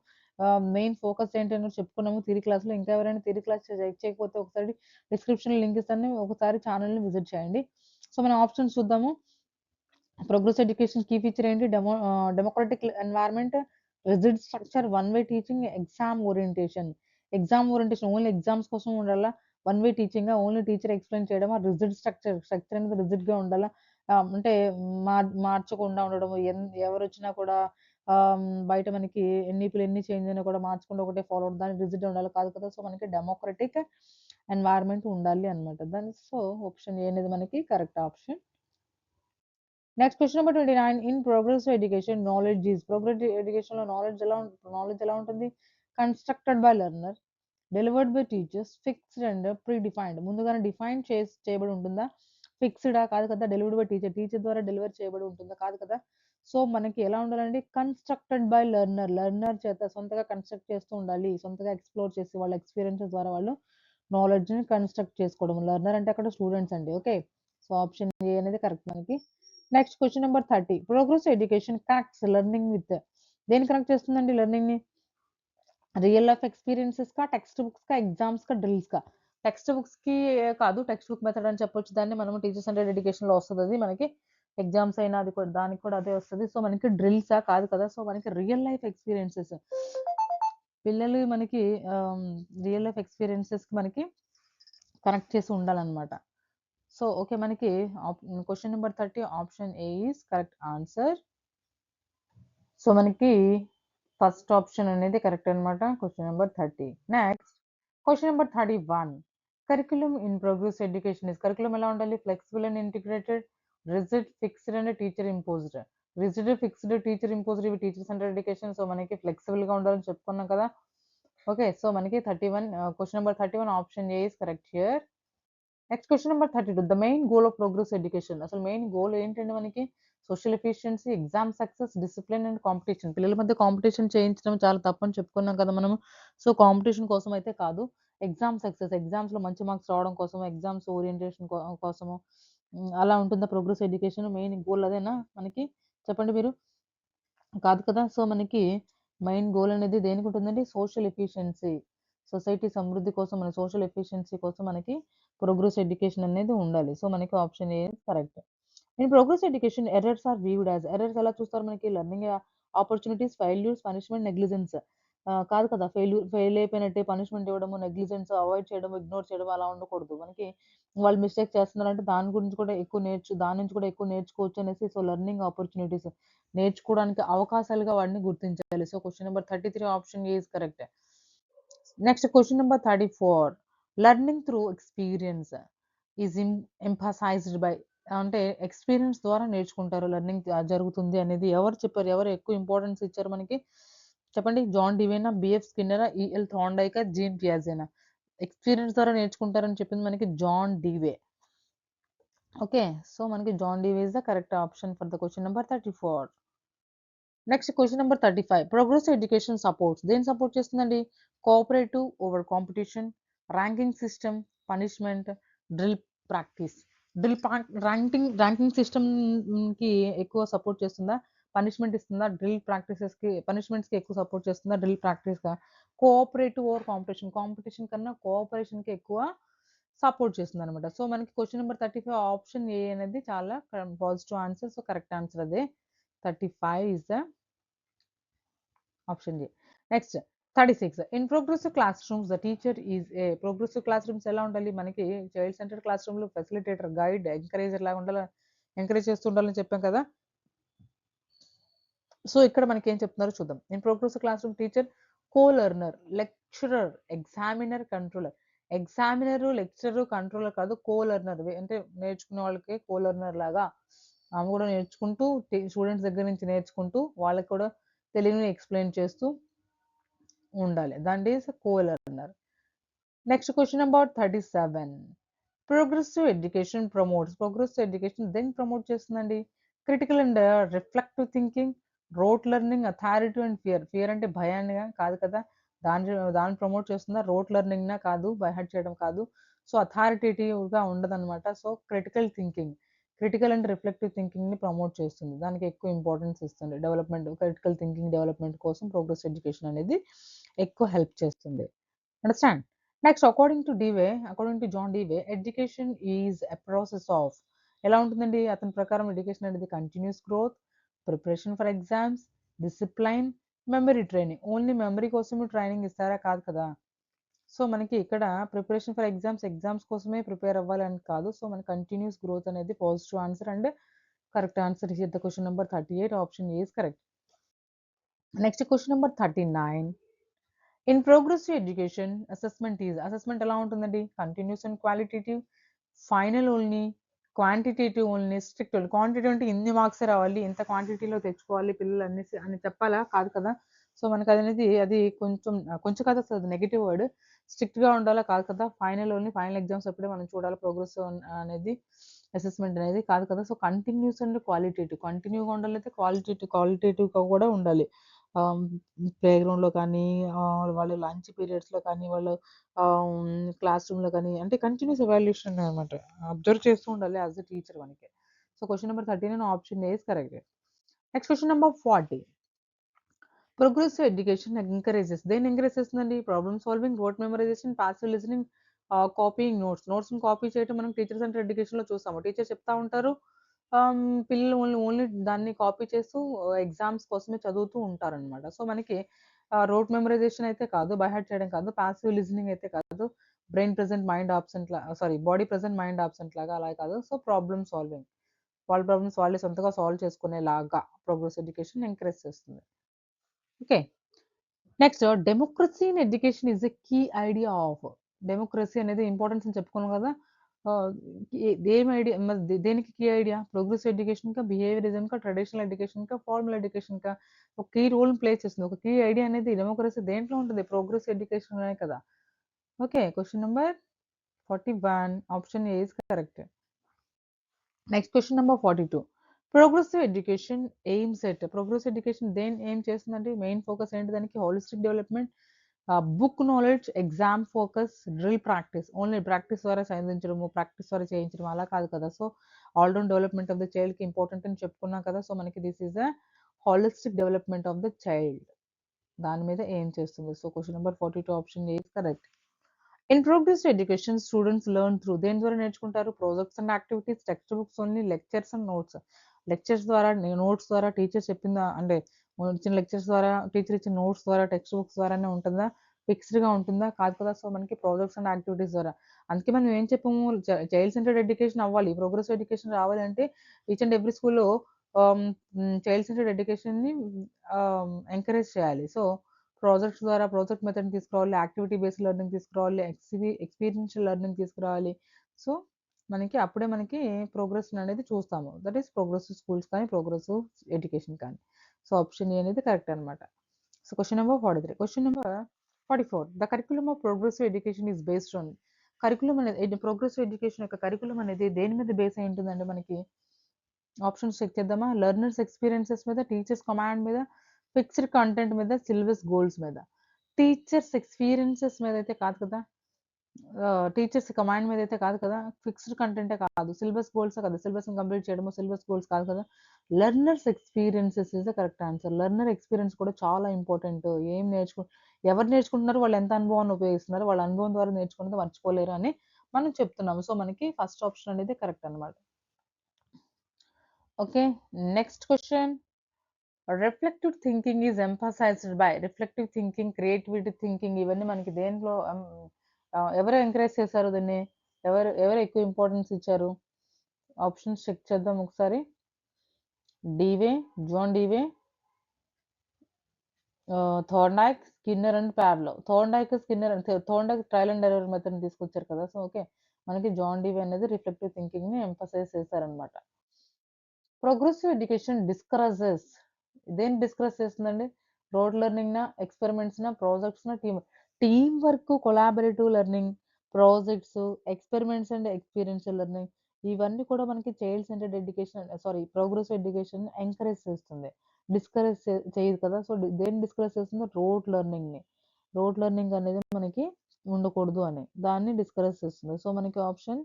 మెయిన్ ఫోకస్ ఏంటి అని చెప్పుకున్నాము థియరీ క్లాస్లో. ఇంకా ఎవరైనా థియరీ క్లాస్ చెక్ చేయకపోతే ఒకసారి డిస్క్రిప్షన్ లింక్ ఇస్తాను, ఒకసారి ఛానల్ని విజిట్ చేయండి. సో మన ఆప్షన్స్ చూద్దాము. ప్రోగ్రెస్ ఎడ్యుకేషన్ కీ ఫీచర్ ఏంటి, democratic environment, rigid structure, one way teaching, exam orientation. Only exams కోసం ఉండాలా, one way teaching only teacher explain చేయడం, రిజిడ్ స్ట్రక్చర్ అనేది రిజిడ్గా ఉండాలా, అంటే మార్చకుండా ఉండడం, ఎవరు వచ్చినా కూడా బయట మనకి ఎన్ని చేంజ్ అయినా కూడా మార్చకుండా ఒకటే ఫాలో అవడం, దానికి రిజిడ్ ఉండాలి కాదు కదా. సో మనకి డెమోక్రటిక్ ఎన్వైరన్మెంట్ ఉండాలి అనమాట దాని. సో ఆప్షన్ ఏ అనేది మనకి correct option. Next question number 29. In progressive education knowledge is. Progressive ఎడ్యుకేషన్లో నాలెడ్జ్ ఎలా ఉంటుంది? Constructed by learner, delivered by teachers, fixed and pre defined. ముందుగానే డిఫైన్ చేయబడి ఉంటుందా, ఫిక్స్డా కాదు కదా, డెలివర్డ్ బై టీచర్ ద్వారా డెలివర్ చేయబడి ఉంటుందా కాదు కదా. సో మనకి ఎలా ఉండాలండి, కన్స్ట్రక్టెడ్ బై లెర్నర్ చేత సొంతగా కన్స్ట్రక్ట్ చేస్తూ ఉండాలి, సొంతగా ఎక్స్ప్లోర్ చేసి వాళ్ళ ఎక్స్పీరియన్సెస్ ద్వారా వాళ్ళు నాలెడ్జ్ని కన్స్ట్రక్ట్ చేసుకోవడం. లెర్నర్ అంటే అక్కడ స్టూడెంట్స్ అండి. ఓకే, సో ఆప్షన్ ఏ అనేది కరెక్ట్ మనకి. Next question number 30. Progress education connects learning with. దేని కనెక్ట్ చేస్తుందండి లెర్నింగ్ ని? రియల్ లైఫ్ ఎక్స్పీరియన్సెస్ కా, టెక్స్ట్ బుక్స్ కా, ఎగ్జామ్స్ కా, డ్రిల్స్ కా. టెక్స్ట్ బుక్స్ కి కాదు, టెక్స్ట్ బుక్ మెథడ్ అని చెప్పొచ్చు దాన్ని మనము. టీచర్ సెంటర్డ్ ఎడ్యుకేషన్ లో వస్తుంది అది మనకి. ఎగ్జామ్స్ అయినా అది కూడా దానికి కూడా అదే వస్తుంది. సో మనకి డ్రిల్సా కాదు కదా. సో మనకి రియల్ లైఫ్ ఎక్స్పీరియన్సెస్, పిల్లలు మనకి రియల్ లైఫ్ ఎక్స్పీరియన్సెస్ కి మనకి కనెక్ట్ చేసి ఉండాలన్నమాట. సో ఓకే, మనకి question number 30 option A is correct answer. So మనకి ఫస్ట్ ఆప్షన్ అనేది కరెక్ట్ అనమాట, question number 30. Next question number 31. Curriculum in progress education is. Curriculum ఎలా ఉండాలి? Flexible and integrated, rigid, fixed and teacher imposed. Rigid, fixed, teacher imposed ఇవి teacher centre education. So మనకి flexible గా ఉండాలని చెప్పుకున్నాం కదా. ఓకే, సో మనకి 31 question number 31 option A is correct here. Next question number 32. The main goal of progress education. అసలు main goal ఏంటండి మనకి? Social efficiency, exam success, discipline and competition. పిల్లల మధ్య కాంపిటీషన్ చేయించడం చాలా తప్పని చెప్పుకున్నాం కదా మనము. సో కాంపిటీషన్ కోసం అయితే కాదు, ఎగ్జామ్ సక్సెస్, ఎగ్జామ్స్ లో మంచి మార్క్స్ రావడం కోసం, ఎగ్జామ్స్ ఓరియంటేషన్ కోసము. అలా ఉంటుందా ప్రోగ్రెస్ ఎడ్యుకేషన్? మెయిన్ గోల్ అదేనా మనకి? చెప్పండి మీరు. కాదు కదా. సో మనకి మెయిన్ గోల్ అనేది దేనికి ఉంటుందండి? సోషల్ ఎఫిషియన్సీ, సొసైటీ సమృద్ధి కోసం, మన సోషల్ ఎఫిషియన్సీ కోసం మనకి ప్రోగ్రెస్ ఎడ్యుకేషన్ అనేది ఉండాలి. సో మనకి option A correct. In progress education errors are viewed as. Errors ఎలా చూస్తారు మనకి? Learning opportunities, failures, punishment, negligence. కాదు కదా, ఫెయిల్ అయిపోయినట్టే పనిష్మెంట్ ఇవ్వడము, నెగ్లిజెన్స్ అవాయిడ్ చేయడం, ఇగ్నోర్ చేయడం అలా ఉండకూడదు మనకి. వాళ్ళు మిస్టేక్ చేస్తున్నారంటే దాని గురించి కూడా దాని నుంచి కూడా ఎక్కువ నేర్చుకోవచ్చు అనేసి. సో లెర్నింగ్ ఆపర్చునిటీస్, నేర్చుకోవడానికి అవకాశాలుగా వాడిని గుర్తించాలి. So question number 33 option A is correct. Next question number 34. Learning through experience is emphasised by. అంటే ఎక్స్పీరియన్స్ ద్వారా నేర్చుకుంటారు, లెర్నింగ్ జరుగుతుంది అనేది ఎవరు చెప్పారు? ఎవరు ఎక్కువ ఇంపార్టెన్స్ ఇచ్చారు మనకి? చెప్పండి. జాన్ డివేనా, బిఎఫ్ స్కిన్నరా, ఈఎల్ థాండైకా, జీన్ పియాజేనా. ఎక్స్పీరియన్స్ ద్వారా నేర్చుకుంటారని చెప్పింది మనకి జాన్ డివే. ఓకే, సో మనకి John Dewey is the correct option for the question number 34. Next question number 35. Progressive education supports. దేని సపోర్ట్ చేస్తుందండి? Cooperative over competition, ranking system, punishment, drill practice. Ranking system కి ఎక్కువ support చేస్తుందా, punishment ఇస్తుందా, punishments కి ఎక్కువ support చేస్తుందా, drill practice గా? కోఆపరేటివ్ ఓవర్ కాంపిటీషన్ కన్నా కోఆపరేషన్ కి ఎక్కువ సపోర్ట్ చేస్తుంది అనమాట. సో మనకి క్వశ్చన్ నెంబర్ 35 ఆప్షన్ ఏ అనేది చాలా positive answer. So correct answer అదే. 35 is the option A. Next 36. In progressive classrooms the teacher is a. Progressive classrooms ఎలా ఉండాలి మనకి? చైల్డ్ సెంటర్డ్ క్లాస్ రూమ్ లో ఫెసిలిటేటర్, గైడ్, ఎంకరేజర్ లాగా ఉండాలి, ఎంకరేజ్ చేస్తుండాలని చెప్పాం కదా. సో ఇక్కడ మనకి ఏం చెప్తున్నారో చూద్దాం. In progressive classroom teacher co-learner, lecturer, examiner, controller. Examiner, lecturer, controller కాదు, కో-లెర్నర్. అంటే నేర్చుకునే వాళ్ళకి కో-లెర్నర్ లాగా ఆమె కూడా నేర్చుకుంటూ స్టూడెంట్స్ దగ్గర నుంచి నేర్చుకుంటూ వాళ్ళకి కూడా తెలియని ఎక్స్ప్లెయిన్ చేస్తూ ఉండాలి. That is co-learner. Next question number 37. Progressive education promotes. Progressive education దేన్ని ప్రమోట్ చేస్తుందండి? Critical and reflective thinking, rote learning, authority and fear. Fear అంటే భయాన్ని కాదు కదా, దాన్ని ప్రమోట్ చేస్తుందా? రోట్ లెర్నింగ్ కాదు, బైహార్ట్ చేయడం కాదు. సో అథారిటేటివ్గా ఉండదన్నమాట. సో క్రిటికల్ అండ్ రిఫ్లెక్టివ్ థింకింగ్ని ప్రమోట్ చేస్తుంది, దానికి ఎక్కువ ఇంపార్టెన్స్ ఇస్తుంది. డెవలప్మెంట్, క్రిటికల్ థింకింగ్ డెవలప్మెంట్ కోసం ప్రోగ్రెస్ ఎడ్యుకేషన్ అనేది ఎక్కువ హెల్ప్ చేస్తుంది. Understand? Next, according to John Dewey, education is a process of. ఎలా ఉంటుందండి అతని ప్రకారం? ఎడ్యుకేషన్ అనేది continuous growth, preparation for exams, discipline, memory training. Only memory కోసమే ట్రైనింగ్ ఇస్తారా? కాదు కదా. సో మనకి ఇక్కడ ప్రిపరేషన్ ఫర్ ఎగ్జామ్స్ కోసమే ప్రిపేర్ అవ్వాలని కాదు. సో మన కంటిన్యూస్ గ్రోత్ అనేది positive answer and correct answer is the question number 38. Option A is correct. Next question number 39. In progressive education assessment ఎలా ఉంటుందండి? Continuous and qualitative, final only, quantitative only, strict only. Quantity అంటే ఇన్ని marks రావాలి, ఇంత క్వాంటిటీలో తెచ్చుకోవాలి పిల్లలు అనేసి అని చెప్పాలా? కాదు కదా. సో మనకి అది కొంచెం కాదు, అసలు నెగిటివ్ వర్డ్. స్ట్రిక్ట్గా ఉండాలా? కాదు కదా. ఫైనల్ ఓన్లీ, ఫైనల్ ఎగ్జామ్స్ అప్పుడే మనం చూడాలి ప్రోగ్రెస్ అనేది, అసెస్మెంట్ అనేది కాదు కదా. సో కంటిన్యూస్ అండ్ క్వాలిటేటివ్, కంటిన్యూగా ఉండాలి, అయితే క్వాలిటేటివ్గా కూడా ఉండాలి. ప్లే గ్రౌండ్లో కానీ, వాళ్ళు లంచ్ పీరియడ్స్లో కానీ, వాళ్ళు క్లాస్ రూమ్లో కానీ, అంటే కంటిన్యూస్ ఎవాల్యుయేషన్ అనమాట, అబ్జర్వ్ చేస్తూ ఉండాలి యాజ్ ఎ టీచర్ మనకి. So question number 39 option A is correct. Next question number 40. Progressive education దేన్ని ఎంకరేజ్ చేస్తుందండి? Problem solving, word memorisation, passive listening, copying నోట్స్ని కాపీ చేయడం మనం టీచర్ సెంటర్ ఎడ్యుకేషన్లో చూస్తాము. టీచర్ చెప్తా ఉంటారు, పిల్లలు ఓన్లీ దాన్ని కాపీ చేస్తూ ఎగ్జామ్స్ కోసమే చదువుతూ ఉంటారనమాట. సో మనకి రోట్ మెమరైజేషన్ అయితే కాదు, బైహార్ట్ చేయడం కాదు, పాసివ్ లిజనింగ్ అయితే కాదు, brain present mind absent body present mind absent లాగా అలా కాదు. సో ప్రాబ్లమ్ సాల్వింగ్, వాళ్ళ ప్రాబ్లమ్స్ వాళ్ళే సొంతగా సాల్వ్ చేసుకునేలాగా ప్రోగ్రెస్ ఎడ్యుకేషన్ ఎంకరేజ్ చేస్తుంది. Okay. Next, democracy in education is a key idea of. Democracy అనేది ఇంపార్టెన్స్ అని చెప్పుకున్నాం కదా. ఏం ఐడియా, దేనికి కీ ఐడియా? ప్రోగ్రెసివ్ ఎడ్యుకేషన్కా, బిహేవియరిజంకా, ట్రెడిషనల్ ఎడ్యుకేషన్కా, ఫార్మల్ ఎడ్యుకేషన్కా? ఒక కీ రోల్ ప్లే చేస్తుంది. ఒక కీ ఐడియా అనేది డెమోక్రసీ దేంట్లో ఉంటుంది? ప్రోగ్రెసివ్ ఎడ్యుకేషన్ అనే కదా. Okay. Question number 41 option A is correct. Next question number 42. Progressive education progressive education దేని ఏం చేస్తుందంటే మెయిన్ ఫోకస్ ఏంటి దానికి? Holistic development, book knowledge, exam focus, drill practice. Only practice ద్వారా సాధించడము, ప్రాక్టీస్ ద్వారా చేయించడం అలా కాదు కదా. So all round development of the చైల్డ్కి ఇంపార్టెంట్ అని చెప్పుకున్నాం కదా. సో మనకి this is a holistic development of the child, దాని మీద ఏం చేస్తుంది. So question number 42 option A is correct. In progressive education students learn through. దేని ద్వారా నేర్చుకుంటారు? Projects and activities, text books only, lectures and notes. Lectures ద్వారా, notes ద్వారా, teacher చెప్పిందా అంటే ఇచ్చిన లెక్చర్స్ ద్వారా, టీచర్ ఇచ్చిన నోట్స్ ద్వారా, టెక్స్ట్ బుక్స్ ద్వారానే ఉంటుందా? ఫిక్స్డ్గా ఉంటుందా? కాదు కదా. సో మనకి ప్రాజెక్ట్స్ అండ్ యాక్టివిటీస్ ద్వారా. అందుకే మనం ఏం చెప్పాము? చైల్డ్ సెంటర్డ్ ఎడ్యుకేషన్ అవ్వాలి, ప్రోగ్రెసివ్ ఎడ్యుకేషన్ రావాలంటే ఈచ్ అండ్ ఎవ్రీ స్కూల్లో చైల్డ్ సెంటర్డ్ ఎడ్యుకేషన్ని ఎంకరేజ్ చేయాలి. సో ప్రాజెక్ట్స్ ద్వారా, ప్రాజెక్ట్ మెథడ్ తీసుకురావాలి, యాక్టివిటీ బేస్డ్ లెర్నింగ్ తీసుకురావాలి, ఎక్స్పీరియన్షియల్ లెర్నింగ్ తీసుకురావాలి. సో అప్పుడే మనకి ప్రోగ్రెస్ అనేది చూస్తాము. దట్ ఈస్ ప్రోగ్రెసివ్ స్కూల్స్ కానీ, ప్రోగ్రెసివ్ ఎడ్యుకేషన్ కానీ. సో ఆప్షన్ ఏ అనేది కరెక్ట్ అనమాట. So question number 43. Question number 44. The curriculum of progressive education is based on. Curriculum అనేది, ప్రోగ్రెసివ్ ఎడ్యుకేషన్ యొక్క కరికులం అనేది దేని మీద బేస్ అయి ఉంటుందండి మనకి? ఆప్షన్స్ చెక్ చేద్దామా? లెర్నర్స్ ఎక్స్పీరియన్సెస్ మీద, టీచర్స్ కమాండ్ మీద, ఫిక్స్డ్ కంటెంట్ మీద, సిలబస్ గోల్స్ మీద. టీచర్స్ ఎక్స్పీరియన్సెస్ మీద అయితే కాదు కదా, టీచర్స్ కమాండ్ మీద అయితే కాదు కదా, ఫిక్స్డ్ కంటెంటే కాదు, సిలబస్ గోల్స్ కాదు, సిలబస్ని కంప్లీట్ చేయడము, సిలబస్ గోల్స్ కాదు కదా. Learners experiences is the correct answer. Learner experience కూడా చాలా ఇంపార్టెంట్. ఎవరు నేర్చుకుంటున్నారు? వాళ్ళు ఎంత అనుభవాన్ని ఉపయోగిస్తున్నారు? వాళ్ళ అనుభవం ద్వారా నేర్చుకున్నది మర్చిపోలేరు అని మనం చెప్తున్నాము. సో మనకి ఫస్ట్ ఆప్షన్ అనేది కరెక్ట్ అనమాట. Okay. Next question. Reflective thinking is emphasised by. Reflective thinking, creativity thinking ఇవన్నీ మనకి దేంట్లో ఎవరు ఎంకరేజ్ చేశారు దీన్ని? ఎవరు ఎక్కువ ఇంపార్టెన్స్ ఇచ్చారు? ఆప్షన్స్ చెక్ చేద్దాం ఒకసారి. John Dewey, Thorndike, Skinner and Pavlov. Thorndike trial and error మెథడ్‌ని తీసుకొచ్చారు కదా! So, okay. మనకి జాన్ డీవీ అనేది రిఫ్లెక్టివ్ థింకింగ్‌ని ఎంఫసైజ్ చేశారనమాట. ప్రోగ్రెసివ్ ఎడ్యుకేషన్ డిస్కరేజెస్ దేన్ని డిస్కరేజ్ చేస్తుందండి? రోడ్ లెర్నింగ్‌నా, ఎక్స్‌పెరిమెంట్స్‌నా, ప్రాజెక్ట్స్‌నా, team work, collaborative learning, projects, experiments and experiential learning ఇవన్నీ కూడా మనకి child centred education progressive education encourage చేస్తుంది. డిస్కరేజ్ చేయదు కదా! సో, దేన్ని డిస్కరేజ్ చేస్తుంది? రోడ్ లెర్నింగ్‌ని. రోడ్ లెర్నింగ్ అనేది మనకి ఉండకూడదు అని. దాన్ని డిస్కరేజ్ చేస్తుంది. సో, మనకి option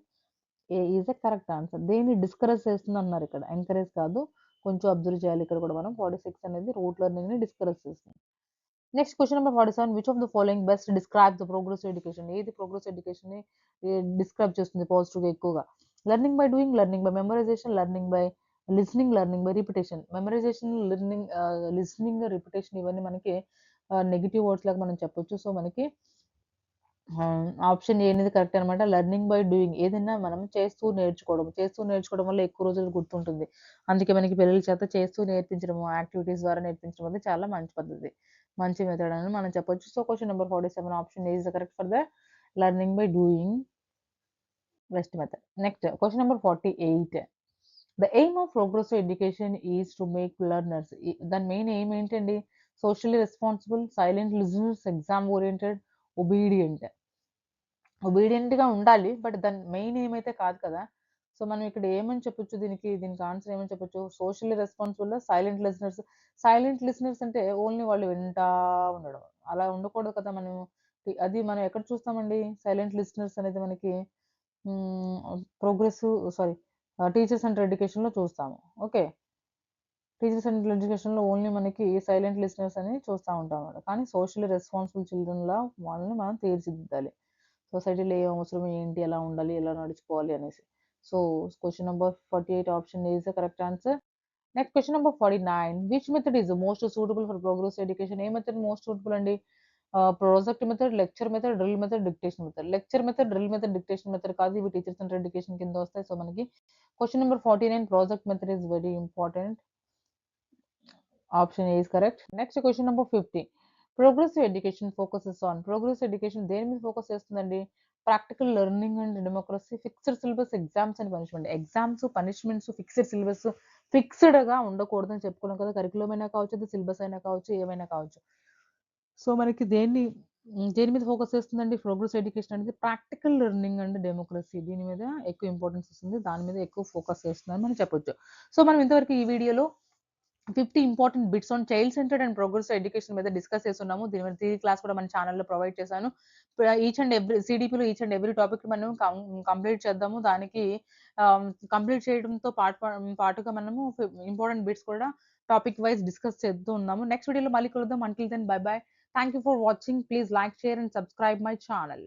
A is the correct answer. దేన్ని డిస్కరేజ్ చేస్తుందన్నారు ఇక్కడ. ఎంకరేజ్ కాదు. కొంచెం అబ్జర్వ్ చేయాలి ఇక్కడ కూడా మనం. 46 అనేది రూట్ లెర్నింగ్‌ని డిస్కరేజ్ చేస్తుంది. Next question number 47 which of the following best describe the progressive education? ఏది ప్రోగ్రెసివ్ ఎడ్యుకేషన్‌ని డిస్క్రైబ్ చేస్తుంది పాజిటివ్‌గా ఎక్కువగా? Learning by doing, learning by memorisation, learning by listening, learning by repetition. Memorisation, listening, repetition ఇవన్నీ మనకి negative words లాగా మనం చెప్పొచ్చు. So, మనకి ఆప్షన్ ఏ అనేది కరెక్ట్ అనమాట. Learning by doing. ఏదైనా మనం చేస్తూ నేర్చుకోవడం. చేస్తూ నేర్చుకోవడం వల్ల ఎక్కువ రోజులు గుర్తుంటుంది. అందుకే మనకి పిల్లల చేత చేస్తూ నేర్పించడము, యాక్టివిటీస్ ద్వారా నేర్పించడం అనేది చాలా మంచి పద్ధతి. మంచి మెథడ్ అని మనం చెప్పొచ్చు. So, question number 47 option A is the correct for the learning by doing best method. Next question number 48 the aim of progressive education is to make learners. దాని మెయిన్ ఎయిమ్ ఏంటండి? Socially responsible, silent listeners, exam oriented, obedient. ఒబీడియంట్‌గా ఉండాలి. But దాని main ఏమైతే కాదు కదా! So, మనం ఇక్కడ ఏమని చెప్పొచ్చు దీనికి ఆన్సర్ ఏమని చెప్పొచ్చు? Socially responsible, silent listeners. Silent listeners అంటే ఓన్లీ వాళ్ళు వింటా ఉండడం. అలా ఉండకూడదు కదా! అది మనం ఎక్కడ చూస్తామండి? సైలెంట్ లిజనర్స్ అనేది మనకి ప్రోగ్రెసివ్ టీచర్స్ సెంటర్ ఎడ్యుకేషన్‌లో చూస్తాము. ఓకే. టీచర్ సెంట్రల్ ఎడ్యుకేషన్‌లో ఓన్లీ మనకి సైలెంట్ లిజనర్స్ అని చూస్తా ఉంటామన్నమాట. కానీ సోషల్లీ రెస్పాన్సిబుల్ చిల్డ్రన్‌లా వాళ్ళని మనం తీర్చిదిద్దాలి. సొసైటీలో ఏం అవసరం ఏంటి? ఎలా ఉండాలి? ఎలా నడుచుకోవాలి అనేసి. So, question number 48 option A is the correct answer. Next question number 49 which method is most suitable for progressive education? ఏ మెథడ్ మోస్ట్ సూటబుల్ అండి? Project method, lecture method, drill method, dictation method. Lecture method, drill method, dictation method కాదు. ఇవి teacher centre education కింద వస్తాయి. So, మనకి question number 49 project method is very important. Option A is correct. Next question number 50 progressive education focuses on. Progressive education దేని మీద focus చేస్తుందండి? Practical learning and democracy, fixed syllabus, exams and punishment. Exams, punishments, fixed syllabus ఫిక్స్డ్‌గా ఉండకూడదని చెప్పుకున్నాం కదా! Curriculum అయినా కావచ్చు, అది సిలబస్ అయినా కావచ్చు, ఏమైనా కావచ్చు. సో, మనకి దేని మీద ఫోకస్ చేస్తుందండి ప్రోగ్రెసివ్ ఎడ్యుకేషన్ అనేది? ప్రాక్టికల్ లెర్నింగ్ అండ్ డెమోక్రసీ దీని మీద ఎక్కువ ఇంపార్టెన్స్ ఇస్తుంది. దాని మీద ఎక్కువ ఫోకస్ చేస్తుందని మనం చెప్పొచ్చు. సో, మనం ఇంతవరకు ఈ వీడియోలో 50 important bits on child centred and progressive education మీద డిస్కస్ చేస్తున్నాము. దీని మీద థియరీ క్లాస్ కూడా మన ఛానెల్‌లో ప్రొవైడ్ చేశాను. ఈచ్ అండ్ ఎవ్రీ సీడీపీలో ఈచ్ అండ్ ఎవ్రీ టాపిక్ మనం కంప్లీట్ చేద్దాము. దానికి కంప్లీట్ చేయడంతో పాటుగా మనము ఇంపార్టెంట్ బిట్స్ కూడా టాపిక్ వైస్ డిస్కస్ చేస్తూ ఉన్నాము. నెక్స్ట్ వీడియోలో మళ్ళీ కలుద్దాం. Until then bye bye. Thank you for watching. Please like, share and subscribe my channel.